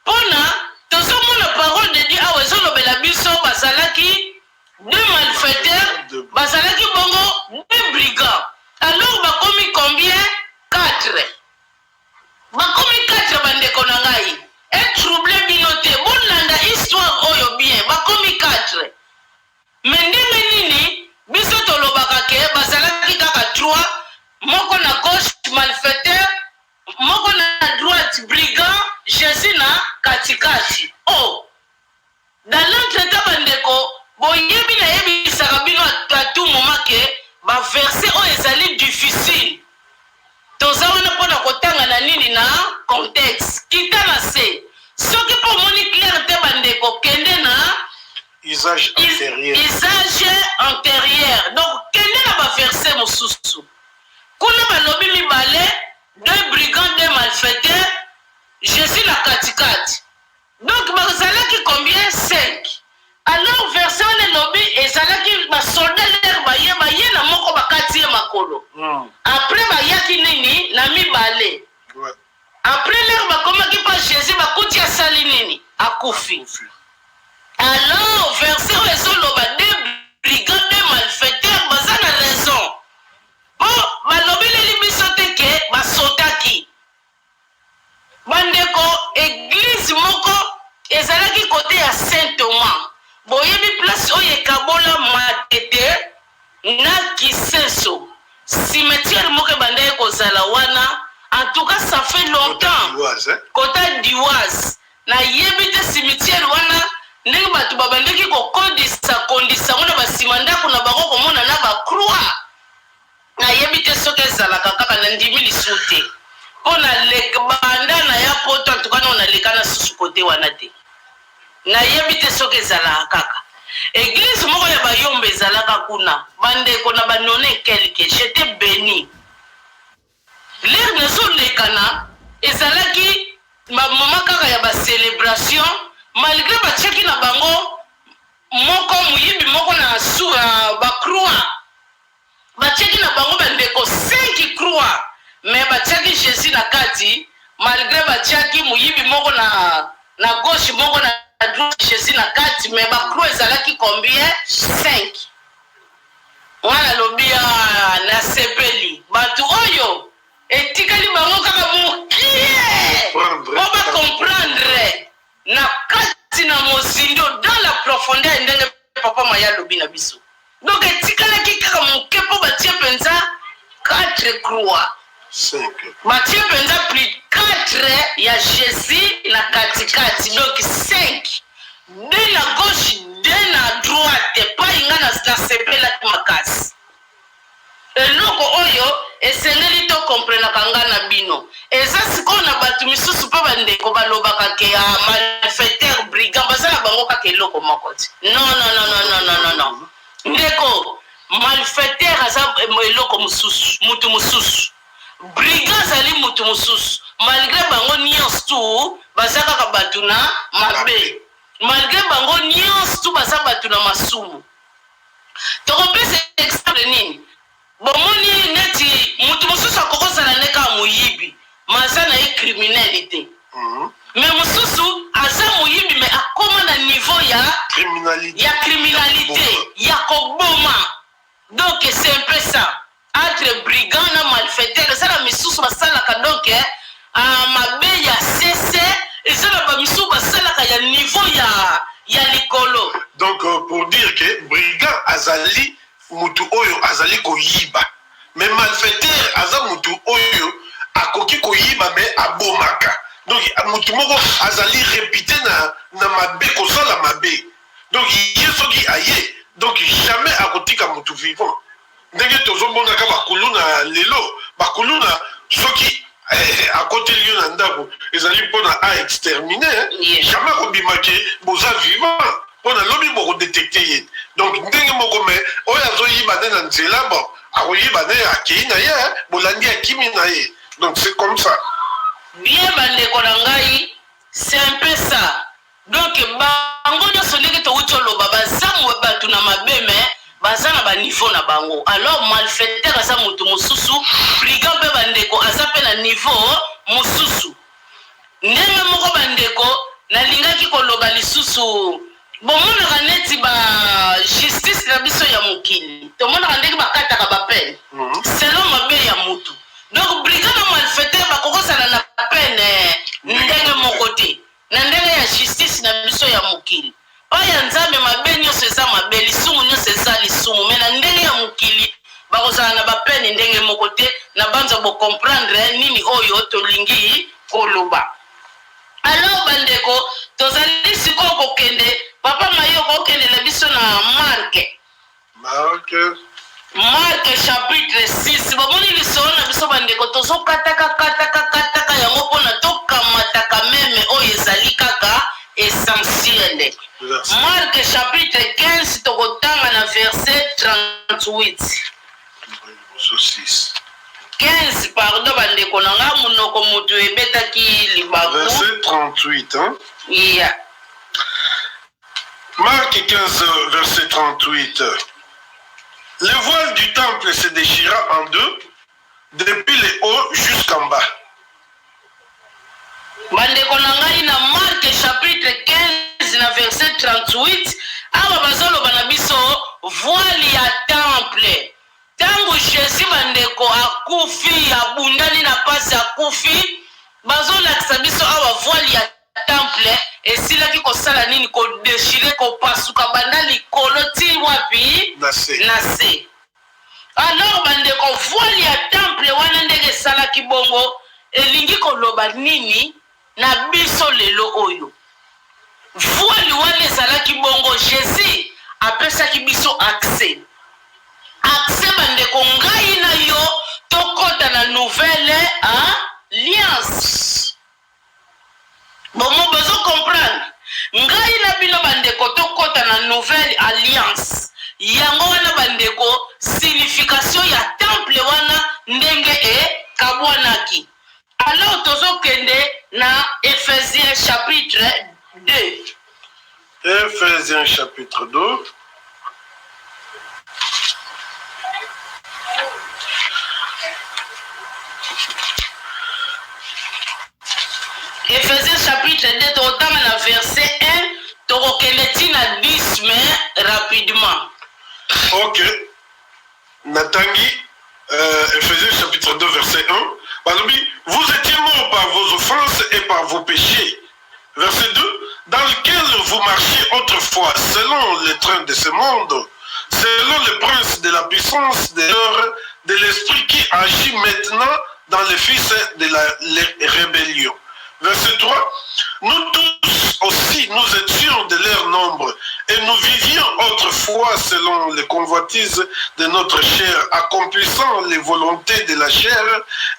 Pona tozomona parole de Dieu awa ezolobela biso bazalaki deux malfaiteurs, bazalaki bongo deux brigands. Alors bakomi combien? 4. Bakomi 4 bandeko na ngai. Et troublé binote bolanda histoire oyo bien bakomi 4. Mais ndenge nini biso tolobaka ke bazalaki kaka 3, moko na gauche malfaiteur, moko na droite brigand, Jésus na katikati. Oh, dans l'entretien bandeko boyebi na yebisaka bino à tout moment ke ba verset oyo ezali difficile. Toza wana pona kotanga na nini na contexte kita na se soki po moni clair te bandeko kende na usage antérieur. Donc kende na ba verset mosusu kuna balobi mibale deux brigands deux malfaiteurs Jésus na katikati. Donc bazalaki combien? 5. Alors verset le lobi ezalaki ba soldat l'air baye na moko bakati makolo. Après bayaki nini na mibale. Après l'air bakomaki pa Jésus bakuti asali nini akufi. Alors verset ezoloba deux brigands deux malfaiteurs bazana raison. Oh balobi leli biso te ke basotaki. Bandeko église moko ezalaki côté ya Saint Thomas. Boyebi place oyo ekabola matete na Kiseso. Cimetière moko bandaye kozala wana. En tout cas ça fait longtemps. Côté d'Ivoise. Na yebi te cimetière wana ndenge batu babandeki ko kondisa wana basimanda kuna bango komona na ba croix. Na yebi te soke ezalaka kaka na ndimi lisute. Pona lek banda na ya poto en tout cas na lekana susu côté wana te. Na yebite soke ezalaka kaka. Église moko ya bayombe ezalaka kuna. Bandeko na banone quelque. J'étais béni. L'air nezolekana ezalaki mama kaka ya ba célébration malgré batiaki na bango moko muyibi moko na sura ba croix. Batiaki na bango bandeko 5 croix. Mais batiaki Jésus na kati malgré batiaki muyibi moko na gauche moko na Jésus na kati mais ba croix ezalaki combien? 5. Wana lobia na sepeli batu oyo etikali bango kaka mokie ba comprendre na kati na mozindo dans la profondeur ndenge papa maya lobi na biso. Donc etikali kaka mokie po batie penza 4 croix. 5. Matthieu penza plus 4 ya Jésus na katikati. Donc 5. 2 na gauche, 2 na droite. Pas inga na sepela makasi. eloko oyo esengeli to komprenaka nga na bino eza sikoyo na bato misusu mpe bandeko balobaka ke ya malfaiteur brigand basala bango kaka eloko moko ti non ndeko malfaiteur aza eloko mosusu mutu mosusu brigand azali mutu mosusu malgré bango nyonso tu baza kaka bato na mabe malgré bango nyonso tu baza bato na masumu tokopesa exemple nini bomoni neti mutu mosusu akokozala ne kaka moyibi maza na ye criminel te me mosusu aza moyibi me akoma na niveau ya criminalité ya koboma donc c'est un peu ça entre brigand na malfaiteur ezala misusu basalaka donc mabe ya sese ezala bamisusu basalaka ya niveau ya likolo donc pour dire que brigand azali mutu oyo azali koyiba mais malfaiteur aza mutu oyo akoki koyiba mais abomaka donc mutu moko azali répété na mabe kosala mabe donc ye soki aye donc jamais akotika mutu vivant ndenge tozomonaka bakulu na lelo bakulu na soki akoteli yo na ndako ezali mpona a extermine jamais akobimaki boza vivant mpona lobi bokodetecte ye donc ndenge moko me oyo azoyiba nde na nzela bon akoyiba nde akei na ye bolandi akimi na ye donc c'est comme ça bien bandeko na ngai c'est un peu ça donc bango nyonso ndenge touti oloba baza bato na mabe me baza na baniveau na bango alors malfaiteur aza motu mosusu brigand mpe bandeko aza mpe na niveau mosusu ndenge moko bandeko nalingaki koloba lisusu bomonaka neti bajustice na biso ya mokili tomonaka ndenge bakataka bapene selon mabe ya motu donc brigand na malfaiteur bakokozala na pene ndenge moko te na ndenge ya justice na biso ya mokili oya nzambe mabe nyonso eza mabe lisumu nyonso eza lisumu me na ndenge ya mokili bakozala na bapene ndenge moko te na banza bocomprendre nini oyo tolingi koloba alors bandeko tozali sikoyo kokende papa mayo kokendela biso na Marc chapitre 6 bomoni lisolo na biso bandeko tozokataka yango mpona tokamataka meme oyo ezali kaka essentiel. Marc chapitre 15 tokotanga na verset 38 15 pardon bandeko na nga munoko mutu ebetaki libaku verset 38 hein? Yeah. Marc 15 verset 38. Le voile du temple se déchira en deux, depuis le haut jusqu'en bas. Bandeko na ngai na Marc chapitre 15 na verset 38 awa bazoloba na biso voile ya temple. Tango Jésus bandeko akufi abundani na pasi akufi bazolakisa biso awa voile ya temple esilaki kosala nini ko déchirer ko pasuka banda likolo ti wapi na se. Alors bandeko voile ya temple wana ndenge esalaki bongo elingi koloba nini na biso lelo oyo voile wana ezalaki bongo Jésus apesaki biso accès bandeko ngai na yo tokota na nouvelle alliance. Bomo bezo comprendre ngai na bino bandeko tokota na nouvelle alliance yango wana bandeko signification ya temple wana ndenge e kabwanaki. Alors tozokende na Ephésiens chapitre 2. Ephésiens chapitre 2. Ephésiens chapitre 2, totanga na verset 1, tokokende na 10 mais rapidement. Ok. Natangi, Ephésiens chapitre 2, verset 1. Vous étiez morts par vos offenses et par vos péchés. Verset 2. Dans lequel vous marchiez autrefois, selon les trains de ce monde, selon le prince de la puissance de l'heure, de l'esprit qui agit maintenant dans les fils de la rébellion. Verset 3. Nous tous aussi, nous étions de leur nombre, et nous vivions autrefois selon les convoitises de notre chair, accomplissant les volontés de la chair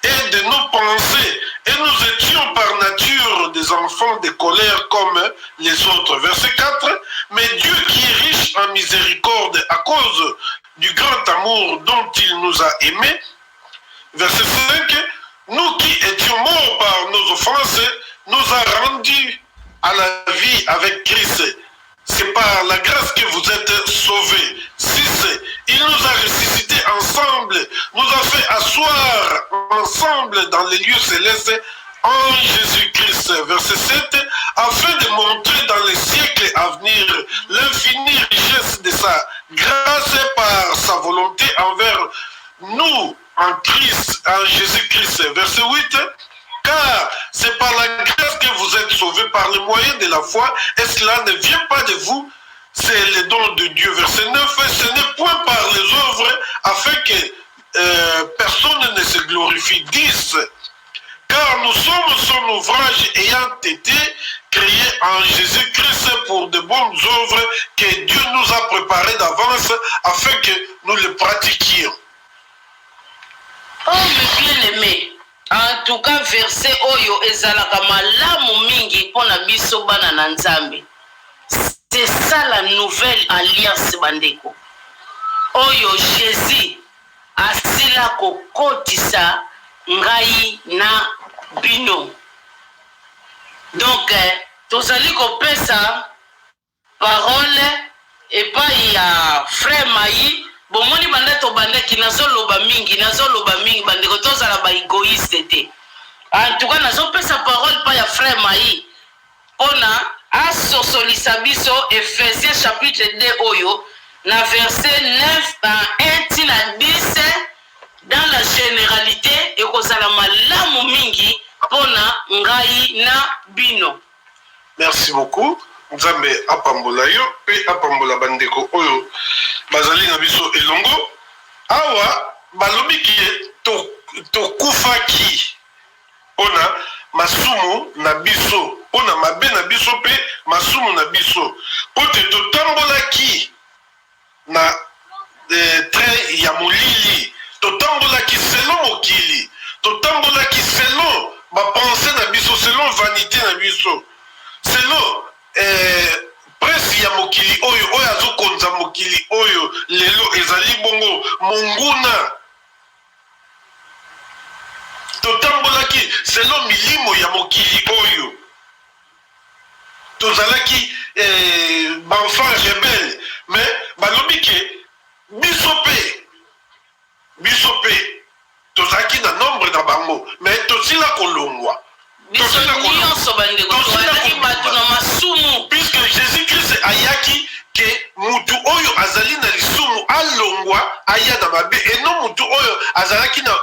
et de nos pensées. Et nous étions par nature des enfants de colère comme les autres. Verset 4. Mais Dieu qui est riche en miséricorde à cause du grand amour dont il nous a aimés. Verset 5. Nous qui étions morts par nos offenses, nous a rendus à la vie avec Christ. C'est par la grâce que vous êtes sauvés. 6. Il nous a ressuscités ensemble, nous a fait asseoir ensemble dans les lieux célestes en Jésus-Christ. Verset 7. Afin de montrer dans les siècles à venir l'infinie richesse de sa grâce par sa volonté envers nous en Christ, en Jésus-Christ. Verset 8. Car c'est par la grâce que vous êtes sauvés par le moyen de la foi, et cela ne vient pas de vous, c'est le don de Dieu. Verset 9, ce n'est point par les œuvres, afin que personne ne se glorifie. 10, car nous sommes son ouvrage ayant été créés en Jésus-Christ pour de bonnes œuvres que Dieu nous a préparées d'avance, afin que nous les pratiquions. Oh, mes bien-aimés, en tout cas, verset oyo ezalaka malamu mingi pona biso bana na Nzambe. C'est ça la nouvelle alliance bandeko. Oyo Jésus asila kokotisa ngai na bino. Donc, tozali kopesa parole epai ya frère Mayi. Bomoni banda to bandaki nazoloba mingi bandeko tozala ba égoïste te. En tout cas nazopesa parole pa ya frère Mayi ona asosolisa biso Ephésiens chapitre 2 oyo na verset 9 à 1 tina 10 dans la généralité ekozala malamu mingi pona ngai na bino. Merci beaucoup. Nzambe apambola yo pe apambola bandeko oyo bazali na biso elongo. Awa balobi ki tokufaki pona masumu na biso, pona mabe na biso pe masumu na biso, po te totambolaki na trait ya molili, totambolaki selon mokili, totambolaki selon bapense na biso, selon vanité na biso, selon presi ya mokili oyo oyo azokonza mokili oyo lelo ezali bongo monguna. Totambolaki selon milimo ya mokili oyo, tozalaki banfant rebelle, mais balobi ke biso pe tozalaki na nombre na bango, mais tosila kolongwa. Puisque Jésus-Christ ayaki ke mutu oyo azali na lisumu alongwa aya na mabe, et non mutu oyo azalaki na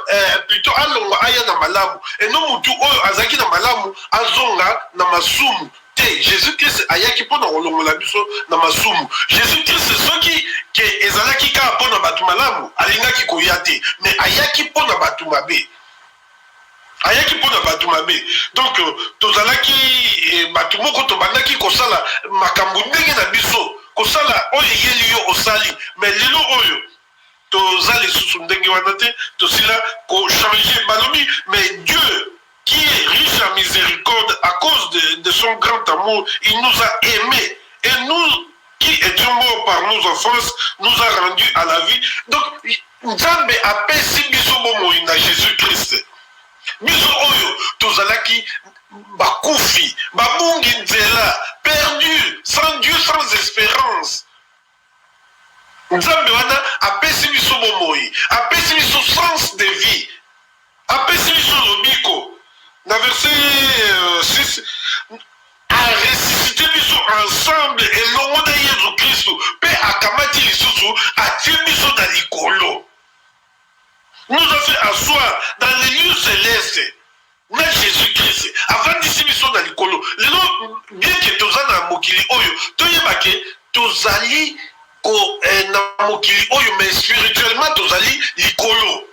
plutôt alongwa aya na malamu, et non mutu oyo azalaki na malamu azonga na masumu te. Jésus-Christ ayaki pona kolongola biso na masumu. Jésus-Christ soki ke ezalaki kaka pona batu malamu alingaki koya te, mais ayaki pona batu mabe. Ayaki pona batu mabe. Donc tozalaki batu moko tobandaki kosala makambo ndenge na biso, kosala oyo yeli yo osali, mais lelo oyo tozali susu ndenge wana te, tosila ko changer balobi. Mais Dieu qui est riche en miséricorde à cause de son grand amour, il nous a aimés, et nous qui étions morts par nos offenses nous a rendus à la vie. Donc Nzambe apesi biso bomoi na Jésus-Christ. Biso oyo tozalaki bakufi, babungi nzela, perdu, sans Dieu, sans espérance. Nzambe wana apesi biso bomoi, apesi biso sens de vie, apesi biso lobiko. Na verset 6, a ressuscité biso ensemble elongo na Yesu Kristo, pe akamati lisusu atie biso na likolo. Nous a fait asseoir dans les lieux célestes. Na Jésus-Christ. Avant d'ici biso na likolo. Lelo bien que tozana mokili oyo, toyeba ke tozali ko na mokili oyo, mais spirituellement tozali likolo.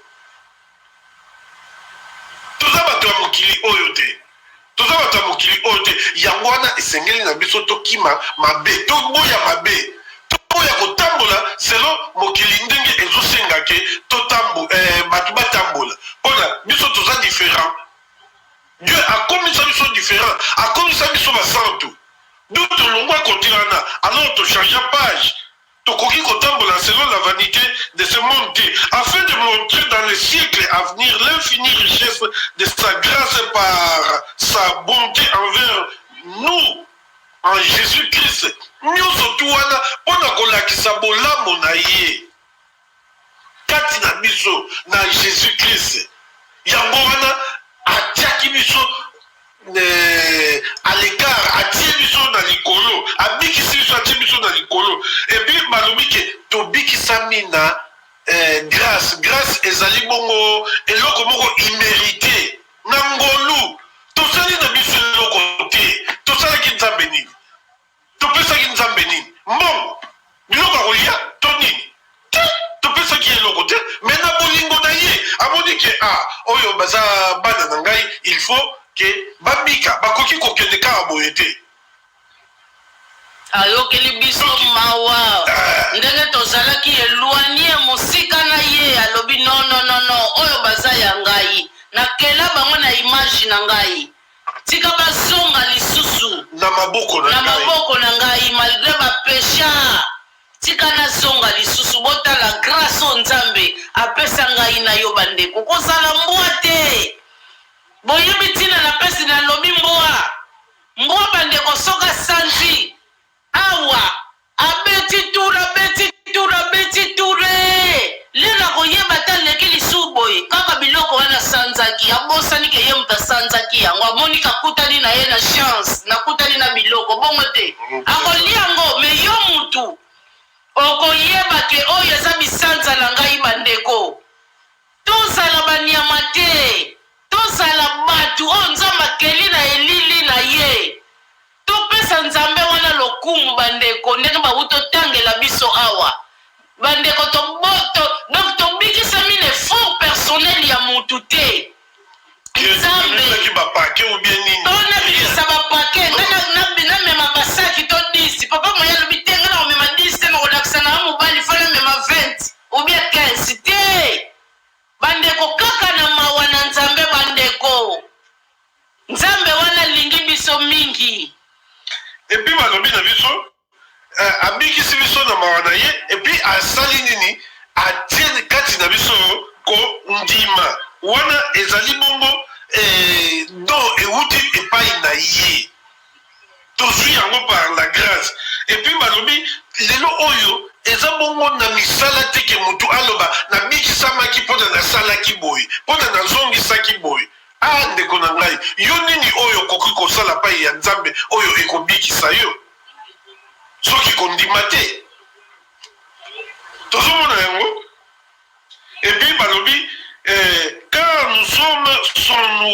Toza bato ya mokili oyo te. Toza bato ya mokili oyo te yango wana esengeli na biso tokima mabe toboya mabe toboya kotambola selon mokili ndenge ezosenga ke bato batambola mpona biso toza différent. Dieu akomisa biso différent akomisa biso basantu donc tolongwa kote wana alors tochange page tokoki kotambola selon la vanité de ce monde afin de montrer dans les siècles à venir l'infinie richesse de sa grâce par sa bonté envers nous en Jésus-Christ. Nyonso tu wana mpona kolakisa bolamu na ye kati na biso na Jésus-Christ. Yango wana atiaki biso à l'écart, atie biso na likolo, abikisi biso atie biso na likolo. Et puis balobi ke tobikisami na grâce ezali bongo eloko moko immérité na ngolu tosali na biso eloko te tosalaki nzambe nini topesaki nzambe nini mbongo biloko akolia to nini te topesaki eloko te mais na bolingo na ye amoni ke oyo baza bana na ngai il faut ke babika bakoki kokende kaka boye te ayokeli biso mawa ndenge tozalaki elwanie mosika na ye alobi non oyo baza ya ngai nakela bango na image na ngai tika bazonga lisusu na maboko na ngai malgré bapesha tika nazonga lisusu botala grâce o nzambe apesa ngai na yo bandeko kozala mbwa te boyebi ntina napesi nalobi mbwa bandeko soka sanzi awa abeti ture lela koyeba ta leki lisu boye kaka biloko wana sanzaki abosani ke ye mutu asanzaki yango amoni kakutani na ye na chance nakutani na biloko bongo te akolia yango me yo mutu okoyeba ke oyo eza bisanza na ngai bandeko tozala banyama te tozala batu oyo nzambe akeli na elili na ye topesa nzambe wana lokumu bandeko ndenge bauti otangela biso awa bandeko donc tobikisami na effort personnel ya mutu te nzambe tonabikisa bapake namema basaki to 10 papa moya alobi te nga na komema 10 te nakolakisa na mobali fa namema 20 obia 15 te bandeko kaka na mawa na nzambe bandeko nzambe wana alingi biso mingi epi balobi na biso abikisi biso na mawa na ye epi asali nini atie kati na biso ko ndima wana ezali bongo don euti epai na ye tozwi yango par la grâce epi balobi lelo oyo eza bongo na misala te ke mutu aloba nabikisamaki mpona nasalaki boye mpona nazongisaki boye ndeko na ngai yo nini oyo okoki kosala pai ya nzambe oyo ekobikisa yo soki kondima te tozomona yango epi balobi car nous sommes son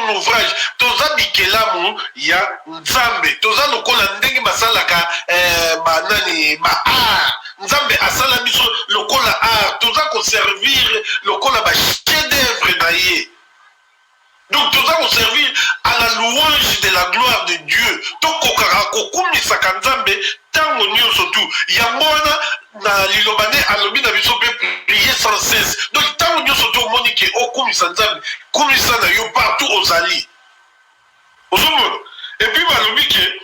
ouvrage toza bikelamu ya nzambe toza lokola ndenge basalaka banani baart nzambe asala biso lokola art toza koservir lokola bachef d'œuvre na ye donc toza koservir à la louange de la gloire de Dieu tokokaka kokumisaka nzambe ntango nyonso tu yango wana na liloba ne alobi na biso mpe prier sans cesse donc ntango nyonso tu omoni ke okumisa nzambe kumisa na yo partout ozali ozomona epuis balobi ke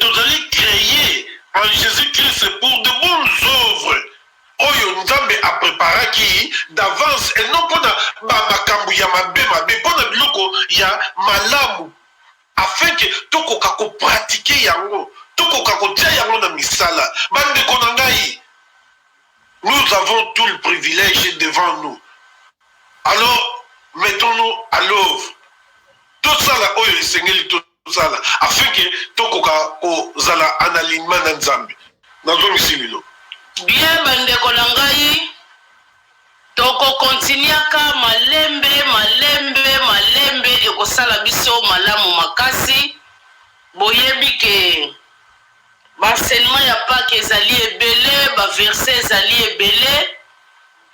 tozali créé en Jésus-Christ pour de bonnes œuvres oyo nzambe apreparaki d'avance et non mpona bamakambo ya mabe mpona biloko ya malamu afin ke tokoka kopratike yango tokoka kotia yango na misala bandeko na ngai nous avons tout le privilège devant nous alors mettons-nous à l'œuvre tosala oyo esengeli tosala afin ke tokoka kozala en alignement na nzambe nazongisi lelo bien bandeko na ngai tokokontinuaka malembe ekosala biso malamu makasi boyebi ke baenseignement ya Pâques ezali ebele baverset ezali ebele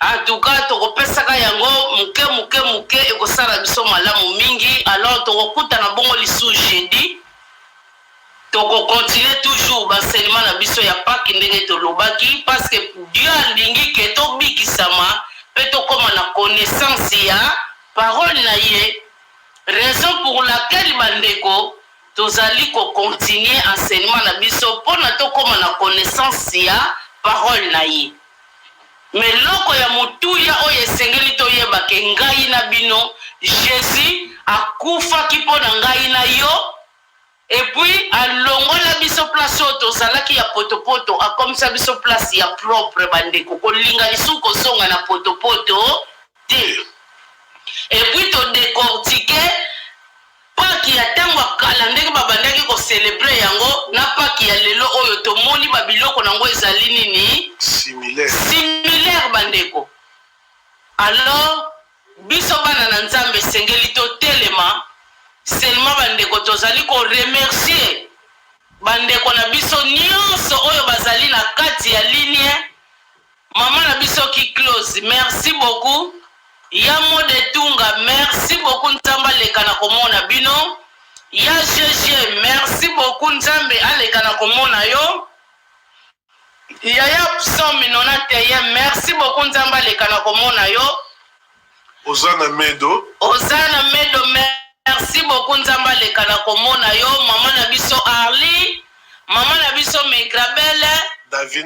En tout cas, tokopesaka yango muke ekosala biso malamu mingi. Alors tokokuta na bongo lisu jeudi. Toko continuer toujours l'enseignement na biso ya Pâques ndenge tolobaki parce que Dieu alingi ke to bikisama pe to koma na connaissance ya parole na ye. Raison pour laquelle bandeko tozali ko continuer enseignement na biso pona to koma na connaissance ya parole na ye. Mais loko ya mutuya oyo esengeli toyeba ke ngai na bino Jésus akufa ki pona ngai na yo. Et puis alongola biso place oto zalaki ya potopoto akomisa biso place ya propre bandeko kolinga lisuko songa na potopoto te. Et puis to décortiquer Pâques ya tango kala ndenge babandaki ko célébrer yango na Pâques ya lelo oyo tomoni babiloko nango ezali nini similaire bandeko. Alors biso bana na Nzambe sengeli to telema seulement bandeko tozali ko remercier bandeko na biso nyonso oyo bazali na kati ya ligne. Mama na biso ki close, merci beaucoup. Ya Mode Tunga, merci beaucoup Nzamba leka na komona bino. Ya GG, merci beaucoup Nzambe aleka na komona yo. Ya Psomi Nonateye, merci beaucoup Nzamba leka na komona yo. Ozana Medo, merci beaucoup Nzamba leka na komona yo. Mama na biso Arli, mama na biso Megrabele, David